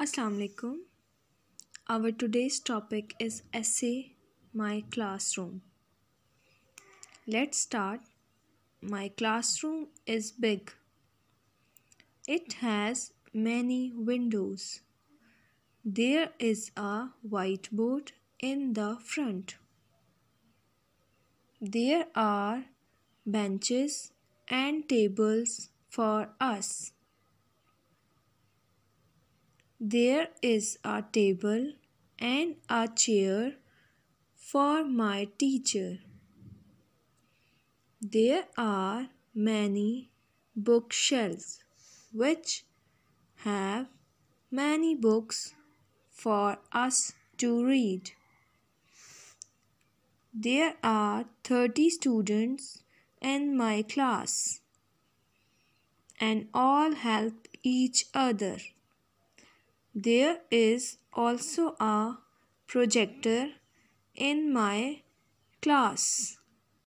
Assalamu alaikum. Our today's topic is Essay My Classroom. Let's start. My classroom is big. It has many windows. There is a whiteboard in the front. There are benches and tables for us. There is a table and a chair for my teacher. There are many bookshelves which have many books for us to read. There are 30 students in my class and all help each other. There is also a projector in my class.